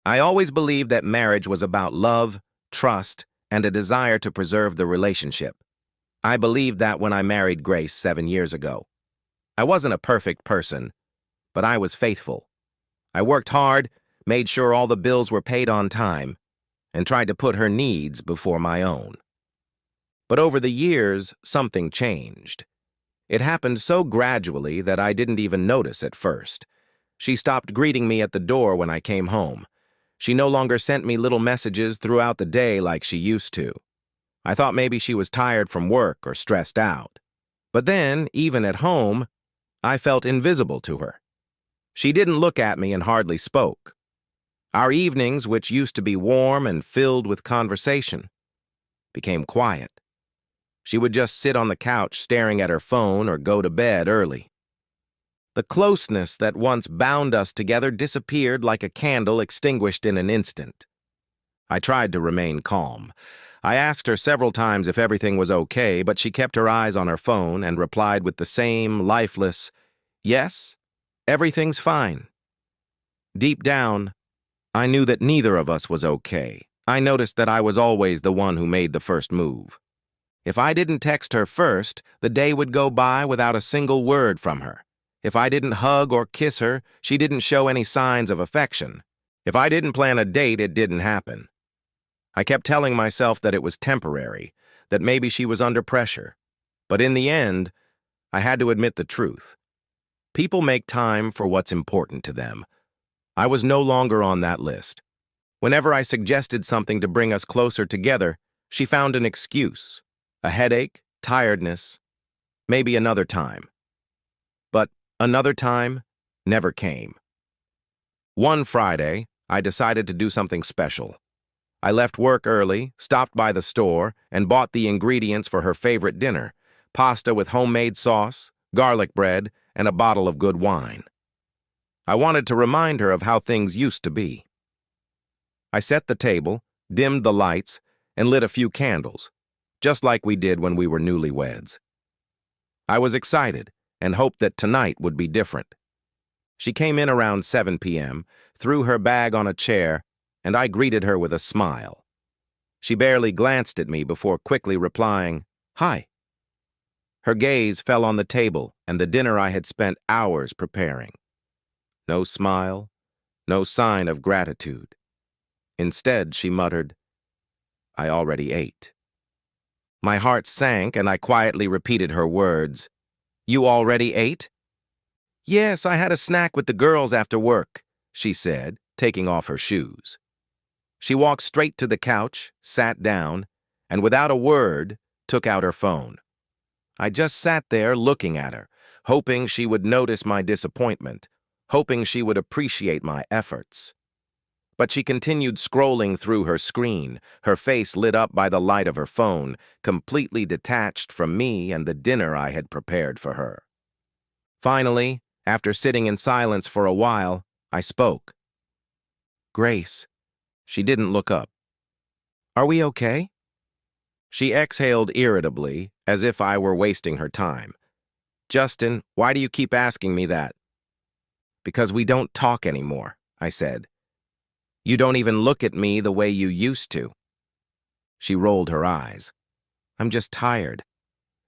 I always believed that marriage was about love, trust, and a desire to preserve the relationship. I believed that when I married Grace 7 years ago. I wasn't a perfect person, but I was faithful. I worked hard, made sure all the bills were paid on time, and tried to put her needs before my own. But over the years, something changed. It happened so gradually that I didn't even notice at first. She stopped greeting me at the door when I came home. She no longer sent me little messages throughout the day like she used to. I thought maybe she was tired from work or stressed out. But then, even at home, I felt invisible to her. She didn't look at me and hardly spoke. Our evenings, which used to be warm and filled with conversation, became quiet. She would just sit on the couch staring at her phone or go to bed early. The closeness that once bound us together disappeared like a candle extinguished in an instant. I tried to remain calm. I asked her several times if everything was okay, but she kept her eyes on her phone and replied with the same lifeless, "Yes, everything's fine." Deep down, I knew that neither of us was okay. I noticed that I was always the one who made the first move. If I didn't text her first, the day would go by without a single word from her. If I didn't hug or kiss her, she didn't show any signs of affection. If I didn't plan a date, it didn't happen. I kept telling myself that it was temporary, that maybe she was under pressure. But in the end, I had to admit the truth. People make time for what's important to them. I was no longer on that list. Whenever I suggested something to bring us closer together, she found an excuse. A headache, tiredness, maybe another time. But another time never came. One Friday, I decided to do something special. I left work early, stopped by the store, and bought the ingredients for her favorite dinner: pasta with homemade sauce, garlic bread, and a bottle of good wine. I wanted to remind her of how things used to be. I set the table, dimmed the lights, and lit a few candles, just like we did when we were newlyweds. I was excited and hoped that tonight would be different. She came in around 7 p.m., threw her bag on a chair, and I greeted her with a smile. She barely glanced at me before quickly replying, "Hi." Her gaze fell on the table and the dinner I had spent hours preparing. No smile, no sign of gratitude. Instead, she muttered, "I already ate." My heart sank and I quietly repeated her words. "You already ate?" "Yes, I had a snack with the girls after work," she said, taking off her shoes. She walked straight to the couch, sat down, and without a word, took out her phone. I just sat there looking at her, hoping she would notice my disappointment, hoping she would appreciate my efforts. But she continued scrolling through her screen, her face lit up by the light of her phone, completely detached from me and the dinner I had prepared for her. Finally, after sitting in silence for a while, I spoke. "Grace." She didn't look up. "Are we okay?" She exhaled irritably, as if I were wasting her time. "Justin, why do you keep asking me that?" "Because we don't talk anymore," I said. "You don't even look at me the way you used to." She rolled her eyes. "I'm just tired.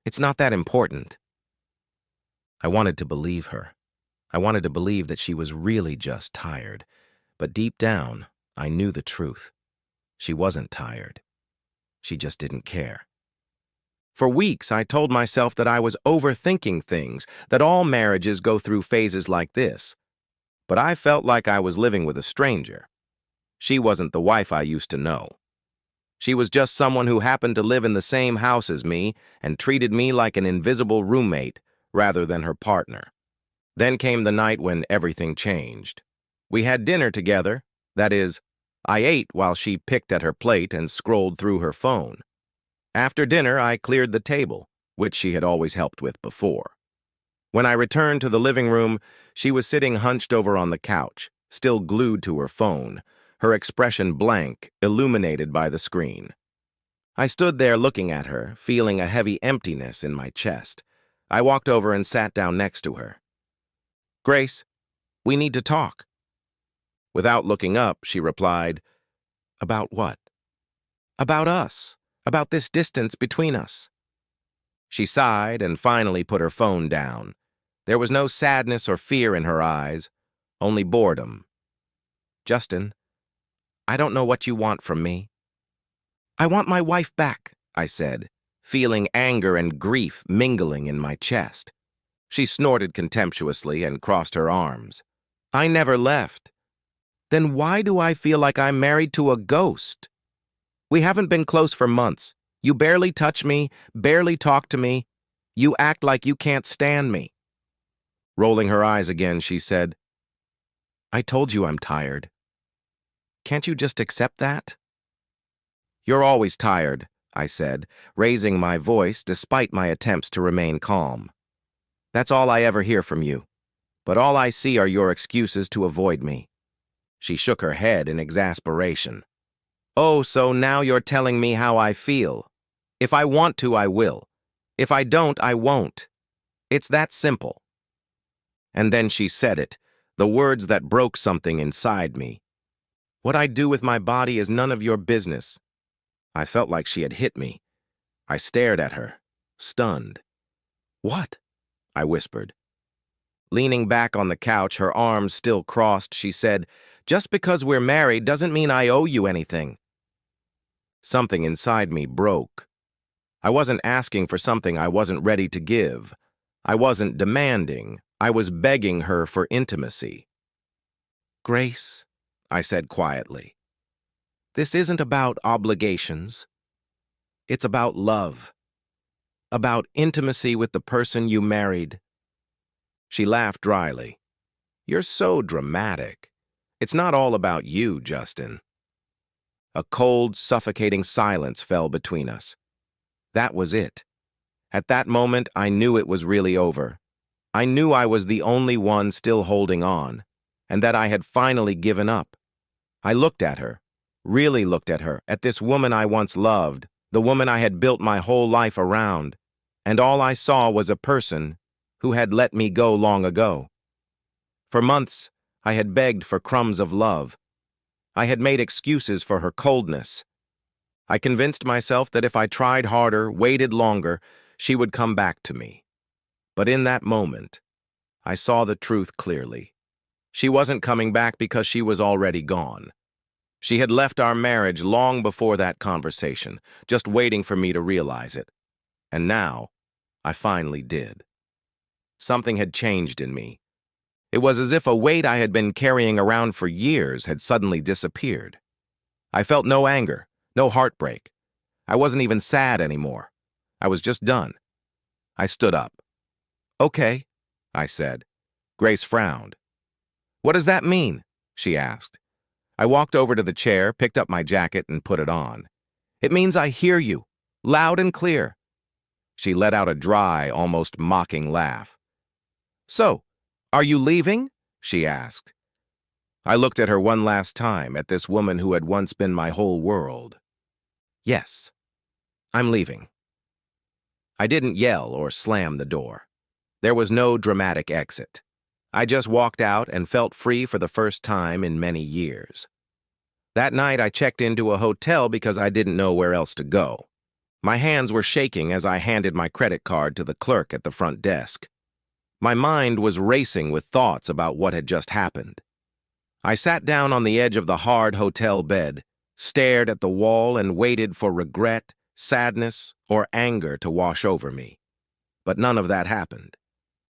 It's not that important." I wanted to believe her. I wanted to believe that she was really just tired. But deep down, I knew the truth. She wasn't tired. She just didn't care. For weeks, I told myself that I was overthinking things, that all marriages go through phases like this. But I felt like I was living with a stranger. She wasn't the wife I used to know. She was just someone who happened to live in the same house as me and treated me like an invisible roommate rather than her partner. Then came the night when everything changed. We had dinner together. That is, I ate while she picked at her plate and scrolled through her phone. After dinner, I cleared the table, which she had always helped with before. When I returned to the living room, she was sitting hunched over on the couch, still glued to her phone, her expression blank, illuminated by the screen. I stood there looking at her, feeling a heavy emptiness in my chest. I walked over and sat down next to her. "Grace, we need to talk." Without looking up, she replied, "About what?" "About us. About this distance between us." She sighed and finally put her phone down. There was no sadness or fear in her eyes, only boredom. "Justin, I don't know what you want from me." "I want my wife back," I said, feeling anger and grief mingling in my chest. She snorted contemptuously and crossed her arms. "I never left." "Then why do I feel like I'm married to a ghost? We haven't been close for months. You barely touch me, barely talk to me. You act like you can't stand me." Rolling her eyes again, she said, "I told you I'm tired. Can't you just accept that?" "You're always tired," I said, raising my voice despite my attempts to remain calm. "That's all I ever hear from you. But all I see are your excuses to avoid me." She shook her head in exasperation. "Oh, so now you're telling me how I feel. If I want to, I will. If I don't, I won't. It's that simple." And then she said it, the words that broke something inside me. "What I do with my body is none of your business." I felt like she had hit me. I stared at her, stunned. "What?" I whispered. Leaning back on the couch, her arms still crossed, she said, "Just because we're married doesn't mean I owe you anything." Something inside me broke. I wasn't asking for something I wasn't ready to give. I wasn't demanding. I was begging her for intimacy. "Grace," I said quietly, "this isn't about obligations. It's about love. About intimacy with the person you married." She laughed dryly. "You're so dramatic. It's not all about you, Justin." A cold, suffocating silence fell between us. That was it. At that moment, I knew it was really over. I knew I was the only one still holding on, and that I had finally given up. I looked at her, really looked at her, at this woman I once loved, the woman I had built my whole life around, and all I saw was a person who had let me go long ago. For months, I had begged for crumbs of love. I had made excuses for her coldness. I convinced myself that if I tried harder, waited longer, she would come back to me. But in that moment, I saw the truth clearly. She wasn't coming back because she was already gone. She had left our marriage long before that conversation, just waiting for me to realize it. And now, I finally did. Something had changed in me. It was as if a weight I had been carrying around for years had suddenly disappeared. I felt no anger, no heartbreak. I wasn't even sad anymore. I was just done. I stood up. "Okay," I said. Grace frowned. "What does that mean?" she asked. I walked over to the chair, picked up my jacket, and put it on. "It means I hear you, loud and clear." She let out a dry, almost mocking laugh. "So, are you leaving?" she asked. I looked at her one last time, at this woman who had once been my whole world. "Yes, I'm leaving." I didn't yell or slam the door. There was no dramatic exit. I just walked out and felt free for the first time in many years. That night, I checked into a hotel because I didn't know where else to go. My hands were shaking as I handed my credit card to the clerk at the front desk. My mind was racing with thoughts about what had just happened. I sat down on the edge of the hard hotel bed, stared at the wall, and waited for regret, sadness, or anger to wash over me. But none of that happened.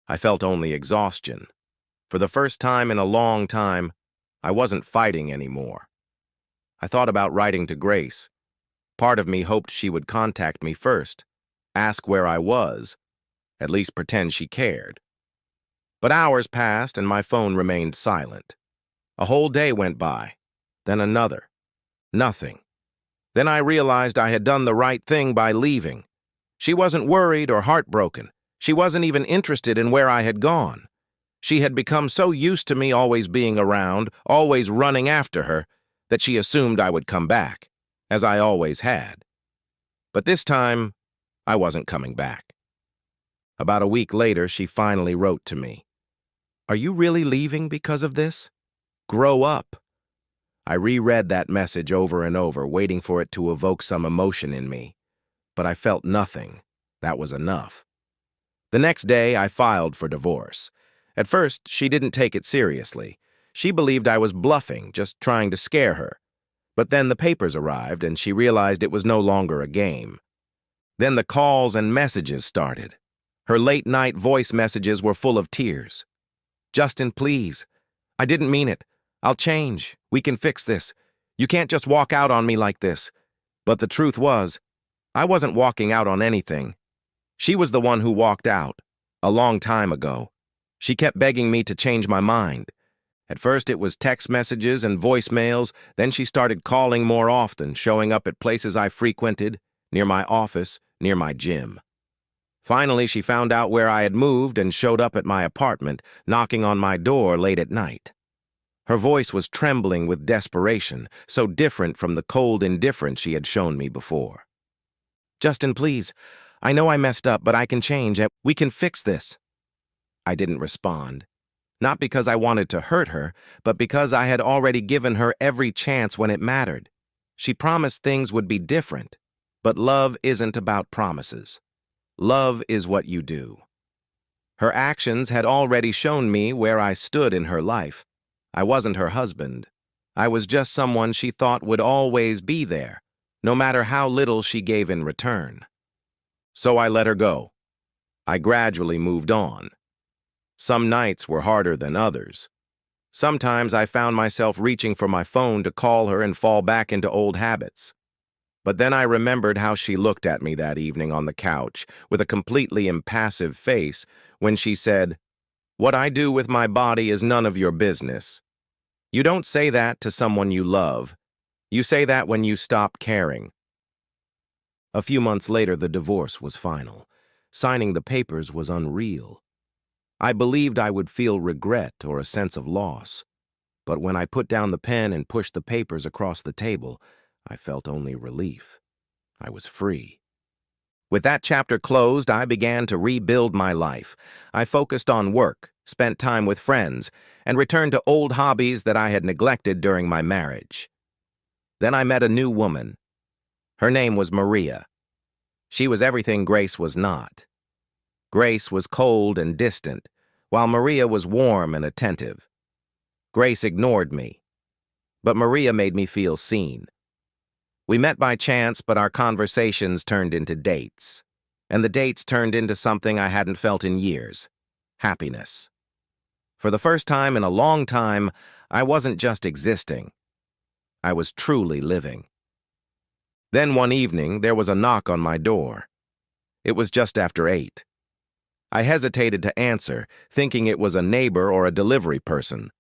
I felt only exhaustion. For the first time in a long time, I wasn't fighting anymore. I thought about writing to Grace. Part of me hoped she would contact me first, ask where I was, at least pretend she cared. But hours passed and my phone remained silent. A whole day went by, then another. Nothing. Then I realized I had done the right thing by leaving. She wasn't worried or heartbroken. She wasn't even interested in where I had gone. She had become so used to me always being around, always running after her, that she assumed I would come back, as I always had. But this time, I wasn't coming back. About a week later, she finally wrote to me. "Are you really leaving because of this? Grow up. I reread that message over and over, waiting for it to evoke some emotion in me. But I felt nothing. That was enough. The next day, I filed for divorce. At first, she didn't take it seriously. She believed I was bluffing, just trying to scare her. But then the papers arrived, and she realized it was no longer a game. Then the calls and messages started. Her late-night voice messages were full of tears. "Justin, please. I didn't mean it. I'll change. We can fix this. You can't just walk out on me like this." But the truth was, I wasn't walking out on anything. She was the one who walked out, a long time ago. She kept begging me to change my mind. At first it was text messages and voicemails, then she started calling more often, showing up at places I frequented, near my office, near my gym. Finally, she found out where I had moved and showed up at my apartment, knocking on my door late at night. Her voice was trembling with desperation, so different from the cold indifference she had shown me before. "Justin, please. I know I messed up, but I can change. We can fix this." I didn't respond. Not because I wanted to hurt her, but because I had already given her every chance when it mattered. She promised things would be different, but love isn't about promises. Love is what you do. Her actions had already shown me where I stood in her life. I wasn't her husband. I was just someone she thought would always be there, no matter how little she gave in return. So I let her go. I gradually moved on. Some nights were harder than others. Sometimes I found myself reaching for my phone to call her and fall back into old habits. But then I remembered how she looked at me that evening on the couch with a completely impassive face when she said, "What I do with my body is none of your business." You don't say that to someone you love. You say that when you stop caring. A few months later, the divorce was final. Signing the papers was unreal. I believed I would feel regret or a sense of loss. But when I put down the pen and pushed the papers across the table, I felt only relief. I was free. With that chapter closed, I began to rebuild my life. I focused on work, spent time with friends, and returned to old hobbies that I had neglected during my marriage. Then I met a new woman. Her name was Maria. She was everything Grace was not. Grace was cold and distant, while Maria was warm and attentive. Grace ignored me, but Maria made me feel seen. We met by chance, but our conversations turned into dates. And the dates turned into something I hadn't felt in years: happiness. For the first time in a long time, I wasn't just existing. I was truly living. Then one evening, there was a knock on my door. It was just after 8. I hesitated to answer, thinking it was a neighbor or a delivery person.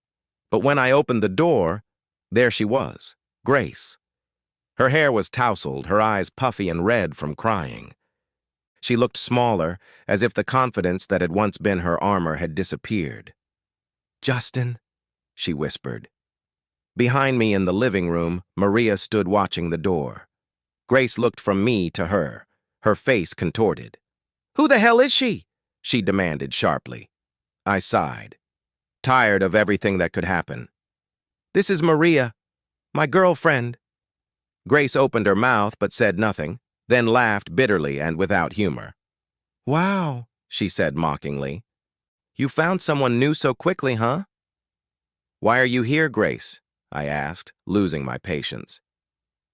But when I opened the door, there she was, Grace. Her hair was tousled, her eyes puffy and red from crying. She looked smaller, as if the confidence that had once been her armor had disappeared. "Justin," she whispered. Behind me in the living room, Maria stood watching the door. Grace looked from me to her, her face contorted. "Who the hell is she?" she demanded sharply. I sighed, tired of everything that could happen. "This is Maria, my girlfriend." Grace opened her mouth but said nothing, then laughed bitterly and without humor. "Wow," she said mockingly. "You found someone new so quickly, huh?" "Why are you here, Grace?" I asked, losing my patience.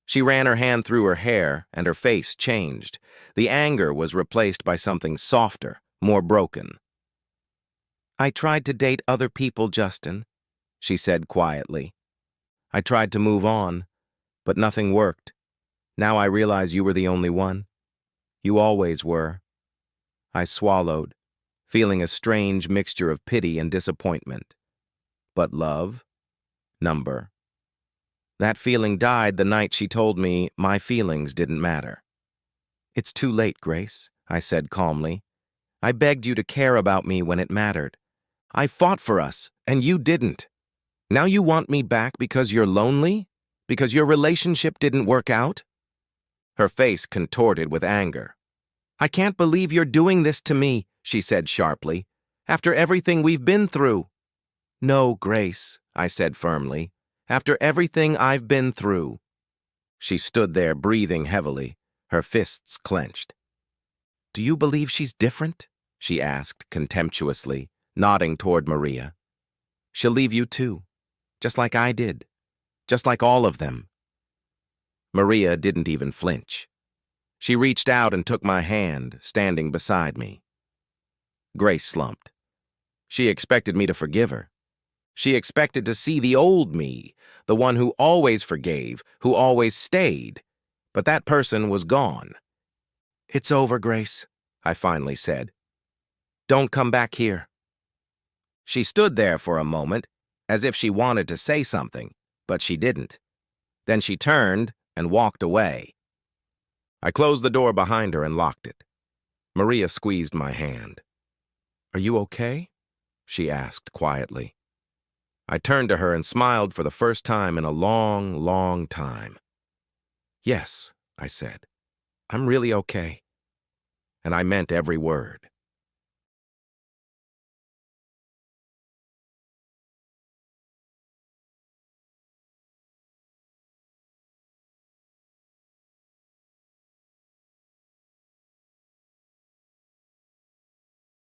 She ran her hand through her hair, and her face changed. The anger was replaced by something softer, more broken. "I tried to date other people, Justin," she said quietly. "I tried to move on, but nothing worked. Now I realize you were the only one. You always were." I swallowed, feeling a strange mixture of pity and disappointment. But love? Number? That feeling died the night she told me my feelings didn't matter. "It's too late, Grace," I said calmly. "I begged you to care about me when it mattered. I fought for us, and you didn't. Now you want me back because you're lonely? Because your relationship didn't work out?" Her face contorted with anger. "I can't believe you're doing this to me," she said sharply, "after everything we've been through." "No, Grace," I said firmly, After everything I've been through. She stood there, breathing heavily, her fists clenched. Do you believe she's different? She asked contemptuously, nodding toward Maria. She'll leave you too, just like I did, just like all of them. Maria didn't even flinch. She reached out and took my hand, standing beside me. Grace slumped. She expected me to forgive her. She expected to see the old me, the one who always forgave, who always stayed. But that person was gone. It's over, Grace, I finally said. Don't come back here. She stood there for a moment, as if she wanted to say something, but she didn't. Then she turned and walked away. I closed the door behind her and locked it. Maria squeezed my hand. Are you okay? She asked quietly. I turned to her and smiled for the first time in a long, long time. Yes, I said. I'm really okay. And I meant every word.